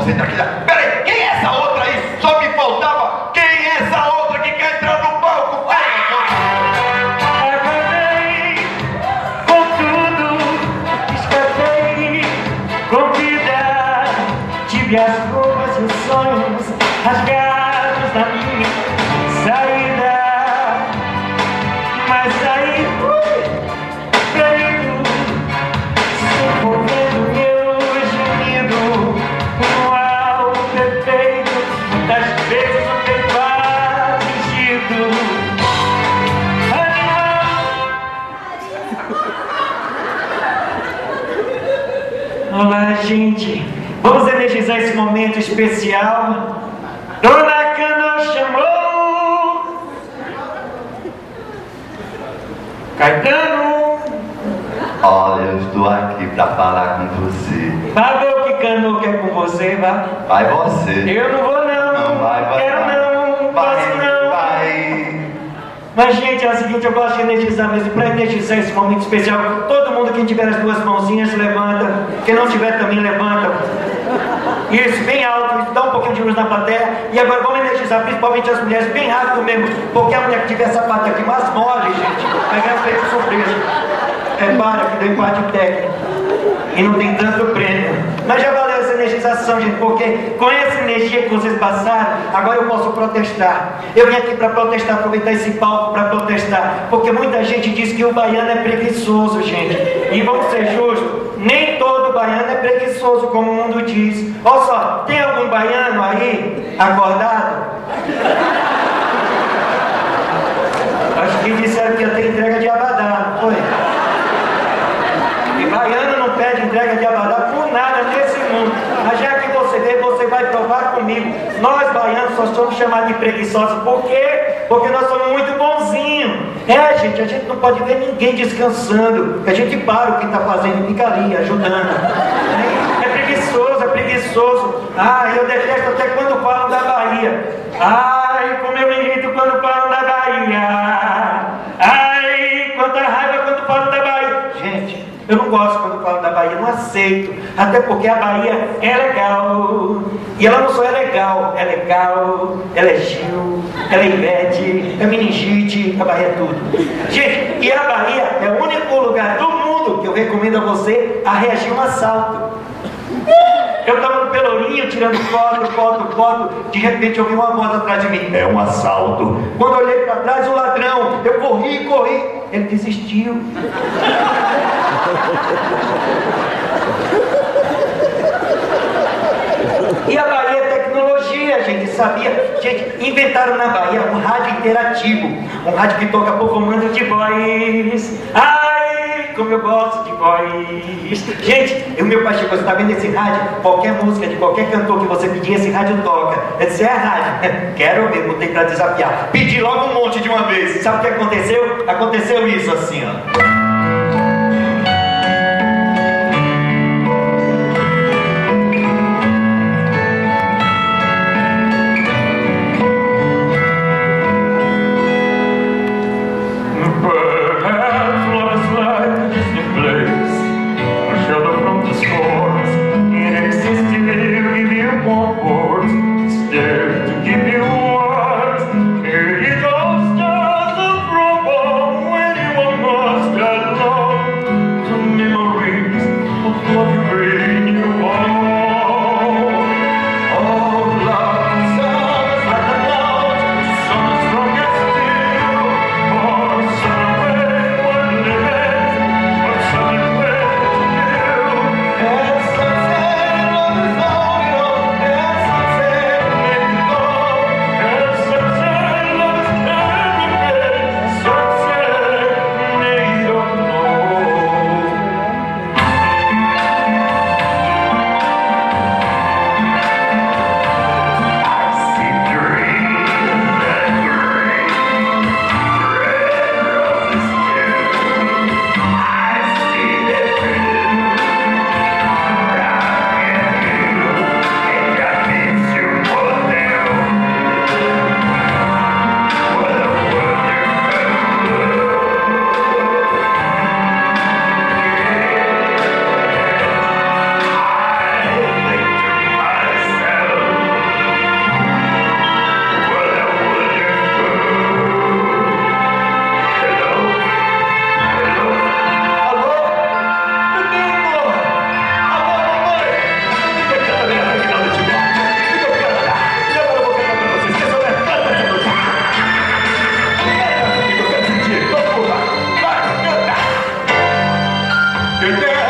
você tá aqui. Peraí, quem é essa outra aí? Só me faltava. Quem é essa outra que quer entrar no palco? Acabei com tudo, escapei com vida. Tive as roupas e os sonhos rasgados na minha saída. Mas aí ferido, envolvendo meu gemido, no alto perfeito, muitas vezes o peito afligido. Olá, gente, vamos energizar esse momento especial. Dona Cano chamou Caetano. Olha, eu estou aqui pra falar com você. Vai ver o que Cano quer com você, vai. Vai você. Eu não vou não. Não vai, Quero não, posso não. Vai. Mas, gente, é o seguinte, eu gosto de energizar mesmo. Para energizar esse momento especial, todo mundo, quem tiver as duas mãozinhas, levanta. Quem não tiver também, levanta. Isso, bem alto, isso, dá um pouquinho de luz na plateia. E agora vamos energizar, principalmente as mulheres, bem rápido mesmo. Porque a mulher que tiver essa parte aqui mais mole, gente, vai ganhar feito surpresa. Para que deu empate técnico. E não tem tanto prêmio. Mas já valeu essa energização, gente, porque com essa energia que vocês passaram, agora eu posso protestar. Eu vim aqui para protestar, aproveitar esse palco para protestar, porque muita gente diz que o baiano é preguiçoso, gente. E vamos ser justos, nem todo baiano é preguiçoso, como o mundo diz. Olha só, tem algum baiano aí acordado? Acho que disseram que ia ter entrega de abadá, não foi? E baiano não pede entrega de abadá por nada nesse mundo. Mas já que você vê, você vai provar comigo. Nós baianos só somos chamados de preguiçosos. Por quê? Porque nós somos muito bonzinhos. Gente, a gente não pode ver ninguém descansando. A gente para o que está fazendo e fica ali, ajudando. É preguiçoso, é preguiçoso. Eu detesto até quando falam da Bahia. Como eu me irrito quando falam da Bahia. Quanta raiva quando falam da Bahia. Gente, eu não gosto quando falam da Bahia, não aceito. Até porque a Bahia é legal. E ela não só é legal, ela é Gil, ela é Ivete, é meningite, a Bahia é tudo. Gente, e a Bahia é o único lugar do mundo que eu recomendo a você a reagir a um assalto. Eu estava no Pelourinho tirando foto, de repente eu vi uma voz atrás de mim. É um assalto. Quando eu olhei para trás, o ladrão, eu corri, ele desistiu. E a Bahia é tecnologia, gente, sabia? Gente, inventaram na Bahia um rádio interativo, um rádio que toca por comando de voz. Como eu gosto de voz. Gente, o meu pai chegou, você está vendo esse rádio? Qualquer música de qualquer cantor que você pedir, esse rádio toca. Eu disse, é a rádio. Quero ver, botei para desafiar. Pedi logo um monte de uma vez. Sabe o que aconteceu? Aconteceu isso assim, ó. It all starts a problem when you must Quem tem